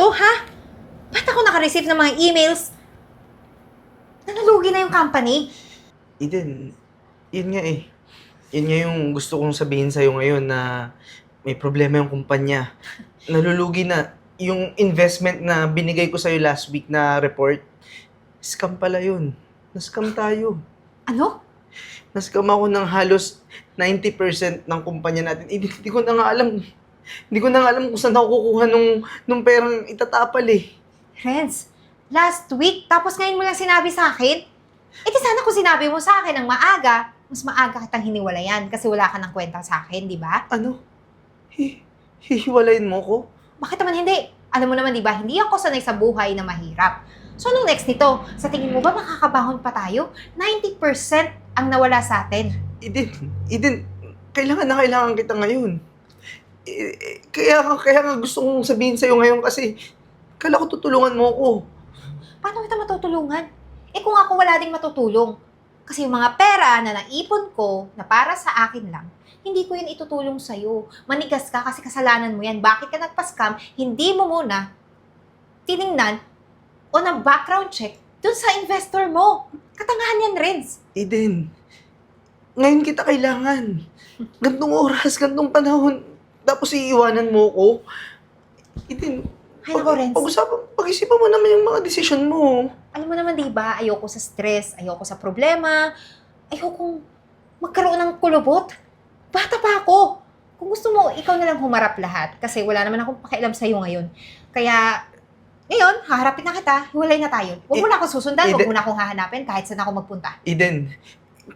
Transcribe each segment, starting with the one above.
to, ha? Ba't ako naka-receive ng mga emails? Nanulugi na yung company. Eden, yun nga eh. Yun nga yung gusto kong sabihin sa'yo ngayon na may problema yung kumpanya. Nalulugi na. Yung investment na binigay ko sa'yo last week na report, scam pala yun. Na-scam tayo. Ano? Na-scam ako ng halos 90% ng kumpanya natin. Hindi ko na nga alam. Hindi ko na nga alam kung saan ako kukuha nung perang itatapal eh. Renz, last week, tapos ngayon mo lang sinabi sa akin? Eh di sana kung sinabi mo sa akin ng maaga, mas maaga kitang hiniwalayan kasi wala ka ng kwenta sa akin, di ba? Ano? Hihiwalayin mo ko? Bakit naman hindi? Alam mo naman, di ba, hindi ako sanay sa buhay na mahirap. So, anong next nito? Sa tingin mo ba makakabahon pa tayo? 90% ang nawala sa atin. Eden, kailangan kita ngayon. Kaya nga gusto kong sabihin sa'yo ngayon kasi kala ko tutulungan mo ko. Paano kita matutulungan? Eh kung ako wala ding matutulong. Kasi yung mga pera na naipon ko na para sa akin lang, hindi ko yun itutulong sa'yo. Manigas ka kasi kasalanan mo yan. Bakit ka nagpa-scam? Hindi mo muna tiningnan o ng background check dun sa investor mo. Katangahan yan, Renz. Eden, ngayon kita kailangan. Gantong oras, gantong panahon. Tapos iiwanan mo ko. Eden, Ay, nako, Renz. pag-isipan mo naman yung mga desisyon mo. Alam mo naman, di ba, ayoko sa stress, ayoko sa problema, ayokong magkaroon ng kulubot. Bata pa ako. Kung gusto mo, ikaw na lang humarap lahat kasi wala naman akong pakialam sa'yo ngayon. Kaya, ngayon, haharapin na kita, hiwalay na tayo. Huwag mo na akong susundan, huwag mo na akong hahanapin kahit saan ako magpunta. Eden,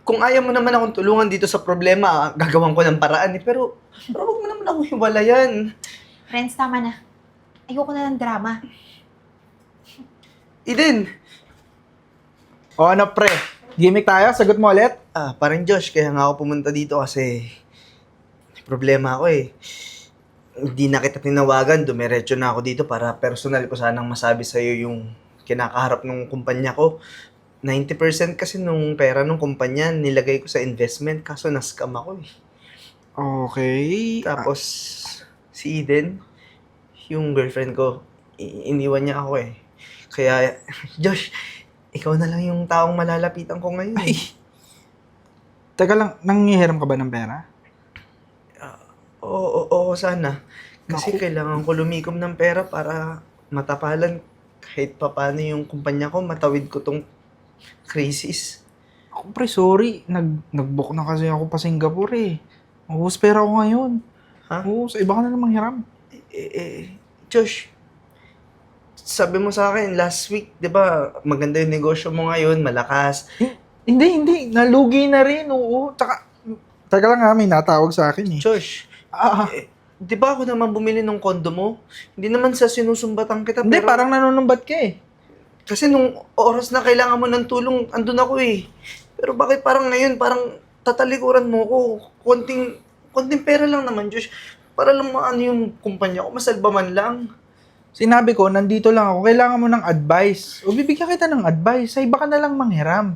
kung ayaw mo naman akong tulungan dito sa problema, gagawan ko ng paraan eh. Pero huwag mo naman akong hiwalayan. Friends, tama na. Ayoko na ng drama. Eden! O ano pre, gimmick tayo? Sagot mo ulit? Parang Josh, kaya nga ako pumunta dito kasi may problema ako eh. Hindi na kita tinawagan, dumiretso na ako dito para personal ko sanang masabi sa'yo yung kinakaharap ng kumpanya ko. 90% kasi nung pera ng kumpanya nilagay ko sa investment kaso na-scam ako eh. Okay. Tapos si Eden, yung girlfriend ko, iniwan niya ako eh. Kaya, Josh, ikaw na lang yung taong malalapitan ko ngayon eh. Teka lang, nanghihiram ka ba ng pera? Oo, sana. Kasi Naku. kailangan ko lumikom ng pera para matapalan kahit papaano yung kumpanya ko, matawid ko tong crisis. Ako pre, sorry. Nag-book na kasi ako pa Singapore eh. Ubus pera ko ngayon. Ha? Oo, sa iba ka na namang hiram. Josh, sabi mo sa akin last week, di ba, maganda yung negosyo mo ngayon, malakas. Hindi. Nalugi na rin, oo. Tsaka, teka lang ha, may natawag sa akin eh. Josh, Ah, di ba ako naman bumili ng kondo mo? Hindi naman sa sinusumbatan kita, hindi, pero... parang nanunumbat ka eh. Kasi nung oras na kailangan mo ng tulong, andun ako eh. Pero bakit parang ngayon, parang tatalikuran mo ko? Konting pera lang naman, Josh. Para lang maano yung kumpanya ko, masalba man lang. Sinabi ko, nandito lang ako, kailangan mo ng advice. O bibigyan kita ng advice, ay baka na lang manghiram.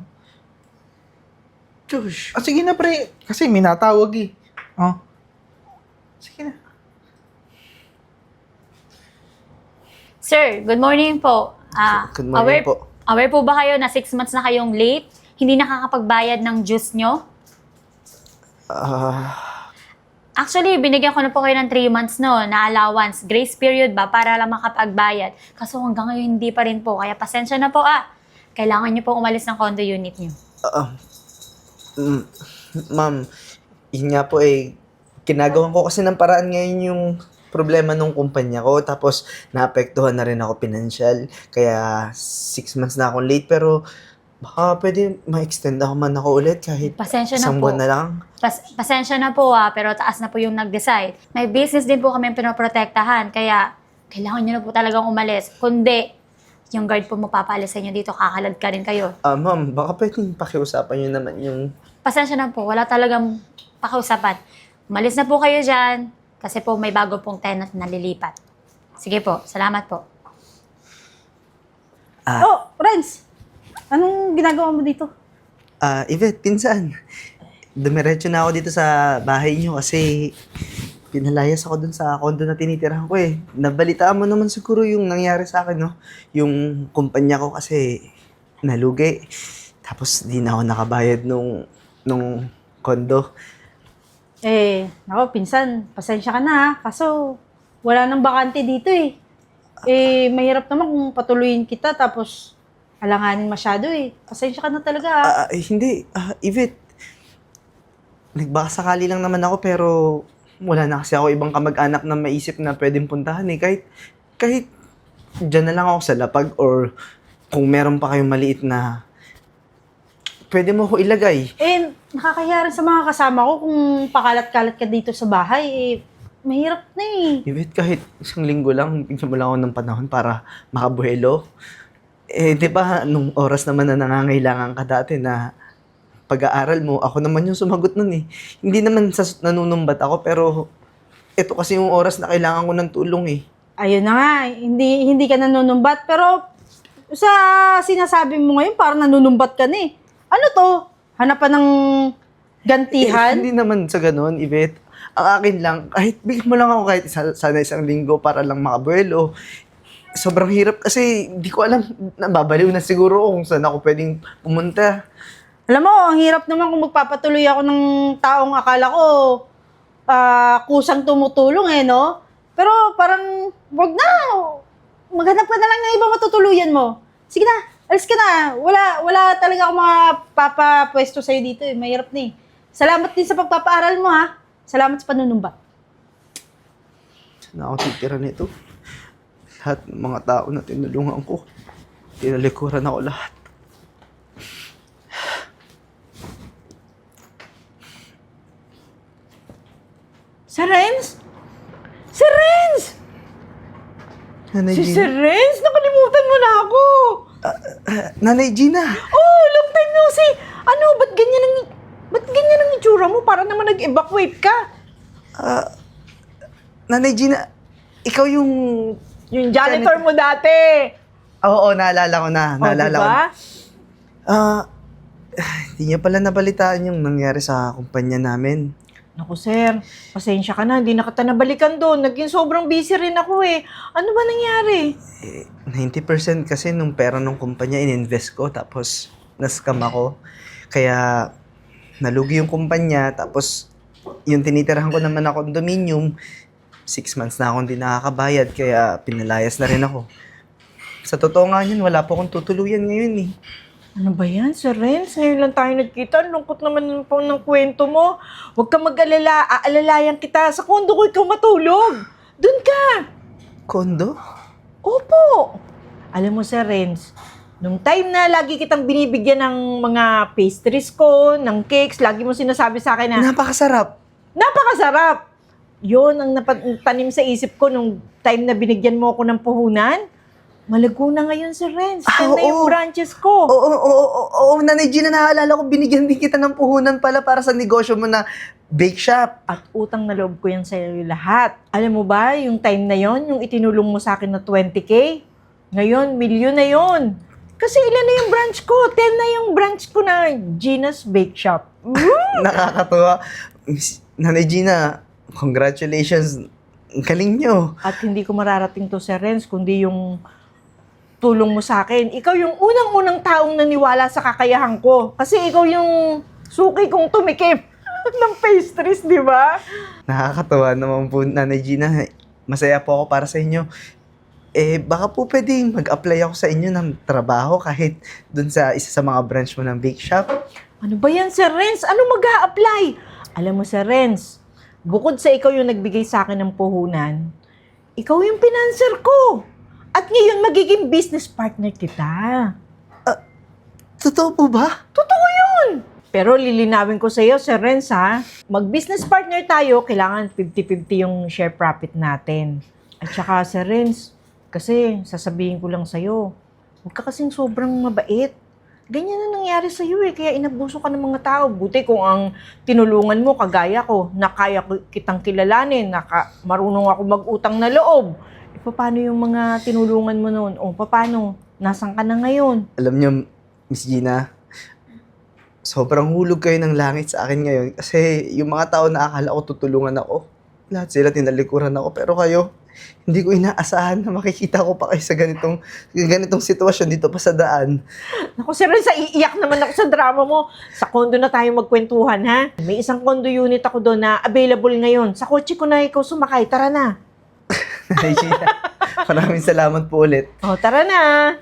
Josh, Sige na pre, kasi may natawag eh. Oh. Sige na. Sir, good morning po. Good morning po. Aware po ba kayo na 6 months na kayong late? Hindi nakakapagbayad ng juice nyo? Actually, binigyan ko na po kayo ng 3 months no, na allowance. Grace period ba para lang makapagbayad. Kaso hanggang ngayon hindi pa rin po. Kaya pasensya na po Kailangan nyo po umalis ng condo unit nyo. Ma'am, yun nga po eh, ginagawan ko kasi ng paraan ngayon yung problema ng kumpanya ko. Tapos, naapektuhan na rin ako financial. Kaya, 6 months na akong late. Pero, baka pwede ma-extend ako man ako ulit kahit Pasensya na isang po. buwan na lang. Pasensya na po pero taas na po yung nag-decide. May business din po kami pinoprotektahan. Kaya, kailangan nyo na po talagang umalis. Kundi, yung guard po mapapaalis sa inyo dito, kakalad ka rin kayo. Ma'am, baka pwedeng pakiusapan nyo naman yung... Pasensya na po, wala talagang pakiusapan. Umalis na po kayo dyan, kasi po may bago pong tenant na lilipat. Sige po, salamat po. Oh, Renz! Anong ginagawa mo dito? Yvette, pinsan. Dumiretso na ako dito sa bahay nyo kasi pinalayas ako dun sa condo na tinitirahan ko eh. Nabalitaan mo naman siguro yung nangyari sa akin, no? Yung kumpanya ko kasi nalugi. Tapos di na ako nakabayad nung condo. Nako, pinsan, pasensya ka na ha. Kaso, wala nang bakante dito eh. Mahirap naman kung patuloyin kita tapos alanganin masyado eh. Pasensya ka na talaga ha. Hindi. Yvette, nagbakasakali lang naman ako pero wala na kasi ako ibang kamag-anak na maisip na pwedeng puntahan eh. Kahit dyan na lang ako sa lapag or kung meron pa kayong maliit na pwede mo ko ilagay. Nakakahiya rin sa mga kasama ko kung pakalat-kalat ka dito sa bahay. Mahirap na eh. Yvette, kahit isang linggo lang, bigyan mo lang ako ng panahon para makabuhelo. Di ba, nung oras naman na nangangailangan ka dati na pag-aaral mo, ako naman yung sumagot nun eh. Hindi naman nanunumbat ako, pero ito kasi yung oras na kailangan ko ng tulong eh. Ayun na nga, hindi ka nanunumbat. Pero sa sinasabi mo ngayon, parang nanunumbat ka na eh. Ano to? Hanapan ng gantihan? Hindi naman sa ganun, Yvette. Ang akin lang, kahit bigyan mo lang ako kahit sana isang linggo para lang makabuelo. Sobrang hirap kasi di ko alam, nababaliw na siguro kung saan ako pwedeng pumunta. Alam mo, ang hirap naman kung magpapatuloy ako ng taong akala ko kusang tumutulong eh, no? Pero parang, wag na. Maghanap ka na lang ng ibang matutuluyan mo. Sige na, alis ka na. Wala talaga akong mapapapwesto sa'yo dito eh. Mahirap na eh. Salamat din sa pagpapaaral mo ha. Salamat sa panunumbat. Saan ako titira nito? Lahat ng mga tao na tinulungan ko, tinalikuran ako lahat. Sir Renz? Sir Renz! Nanay Si Gina? Sir Renz? Nakalimutan mo na ako! Nanay Gina! Oh, long time no see! Ano, ba't ganyan ang itsura mo? Para naman nag-evacuate ka. Nanay Gina, ikaw yung... Yung janitor mo dati. Oo, naalala ko na. Naalala ko na. Diba? Hindi niya pala nabalitaan yung nangyari sa kumpanya namin. Naku sir, pasensya ka na. Hindi na kita nabalikan doon. Naging sobrang busy rin ako eh. Ano ba nangyari? 90% kasi nung pera ng kumpanya ininvest ko tapos na-scam ako. Kaya nalugi yung kumpanya tapos yung tinitirahan ko naman na condominium, 6 months na akong hindi nakakabayad kaya pinalayas na rin ako. Sa totoo nga yun, wala po akong tutuluyan ngayon eh. Ano ba yan, Sir Renz? Ngayon lang tayo nagkita. Ang lungkot naman po ng kwento mo. Huwag ka mag-alala. Aalalayan kita. Sa kondo ko ikaw matulog. Doon ka. Kondo? Opo. Alam mo, Sir Renz, nung time na lagi kitang binibigyan ng mga pastries ko, ng cakes, lagi mo sinasabi sa akin na, Napakasarap! napakasarap! Yun ang tanim sa isip ko nung time na binigyan mo ako ng puhunan. Malago na ngayon, Sir Renz. Yan na yung oo. branches ko. Oo, Nanay Gina, naalala ko, binigyan din kita ng puhunan pala para sa negosyo mo na bake shop. At utang na loob ko yan sa iyo lahat. Alam mo ba, yung time na yon, yung itinulong mo sa akin na 20K, ngayon, milyon na yon. Kasi ilan na yung branch ko? 10 na yung branch ko na Gina's Bake Shop. Nakakatuwa. Nanay Gina, congratulations. Ang galing nyo. At hindi ko mararating to, Sir Renz, kundi yung tulong mo sa akin. Ikaw yung unang-unang taong naniwala sa kakayahan ko. Kasi ikaw yung suki kong tumikim ng pastries, di ba? Nakakatuwa naman po, Nanay Gina. Masaya po ako para sa inyo. Baka po pwedeng mag-apply ako sa inyo ng trabaho kahit dun sa isa sa mga branch mo ng bake shop. Ano ba yan, Sir Renz? Ano mag-a-apply? Alam mo, Sir Renz, bukod sa ikaw yung nagbigay sa akin ng puhunan, ikaw yung pinanser ko. At ngayon, magiging business partner kita. Totoo po ba? Totoo yun! Pero lilinawin ko sa iyo, Sir Renz, ha? Mag-business partner tayo, kailangan 50-50 yung share profit natin. At saka, Sir Renz, kasi sasabihin ko lang sa'yo, huwag ka kasing sobrang mabait. Ganyan na nangyari sa'yo eh, kaya inabuso ka ng mga tao. Buti kung ang tinulungan mo, kagaya ko, na kaya kitang kilalanin, marunong ako mag-utang na loob. Paano yung mga tinulungan mo noon? O paano? Nasaan ka na ngayon? Alam niyo, Miss Gina, sobrang hulog kayo ng langit sa akin ngayon kasi yung mga tao na akala ko tutulungan ako, lahat sila tinalikuran ako. Pero kayo, hindi ko inaasahan na makikita ko pa kayo sa ganitong sitwasyon dito pa sa daan. Naku, si Renz, iiyak naman ako sa drama mo. Sa condo na tayo magkwentuhan, ha? May isang condo unit ako doon na available ngayon. Sa kotse ko na ikaw sumakay. Tara na. Ay, Gina, maraming salamat po ulit. O, tara na.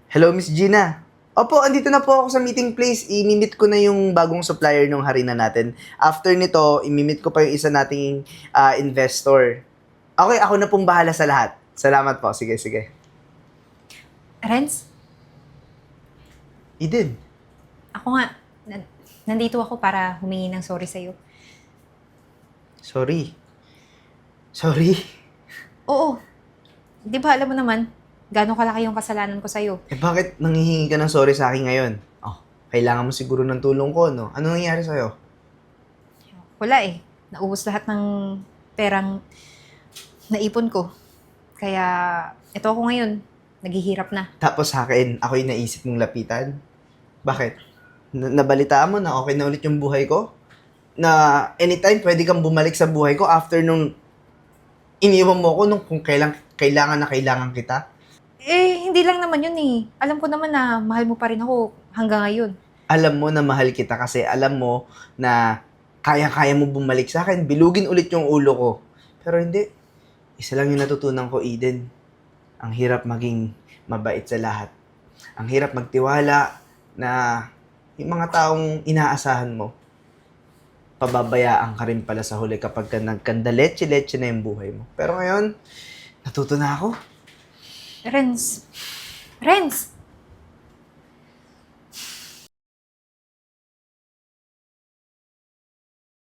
Hello, Miss Gina. Opo, andito na po ako sa meeting place. I-meet ko na yung bagong supplier ng harina natin. After nito, i-meet ko pa yung isa nating investor. Okay, ako na pong bahala sa lahat. Salamat po. Sige, sige. Renz, Eden, ako nga, nandito ako para humingi ng sorry sa'yo. sorry. Sorry. Oo, di ba alam mo naman, gano'ng kalaki yung kasalanan ko sa'yo. Eh bakit nanghihingi ka ng sorry sa akin ngayon? Oh, kailangan mo siguro ng tulong ko, no? Ano nangyari sa'yo? Wala eh, naubos lahat ng perang naipon ko. Kaya, ito ako ngayon, naghihirap na. Tapos sa akin, ako yung naisip mong lapitan? Bakit? Nabalitaan mo na okay na ulit yung buhay ko? Na anytime pwede kang bumalik sa buhay ko after nung iniwan mo ko nung kung kailangan na kailangan kita? Eh, hindi lang naman yun eh. Alam ko naman na mahal mo pa rin ako hanggang ngayon. Alam mo na mahal kita kasi alam mo na kaya-kaya mo bumalik sa akin, bilugin ulit yung ulo ko. Pero hindi. Isa lang yung natutunan ko, Eden. Ang hirap maging mabait sa lahat. Ang hirap magtiwala na yung mga taong inaasahan mo, pababayaan ka rin pala sa huli kapag ka nagkandaletse-letse na yung buhay mo. Pero ngayon, natuto na ako. Renz!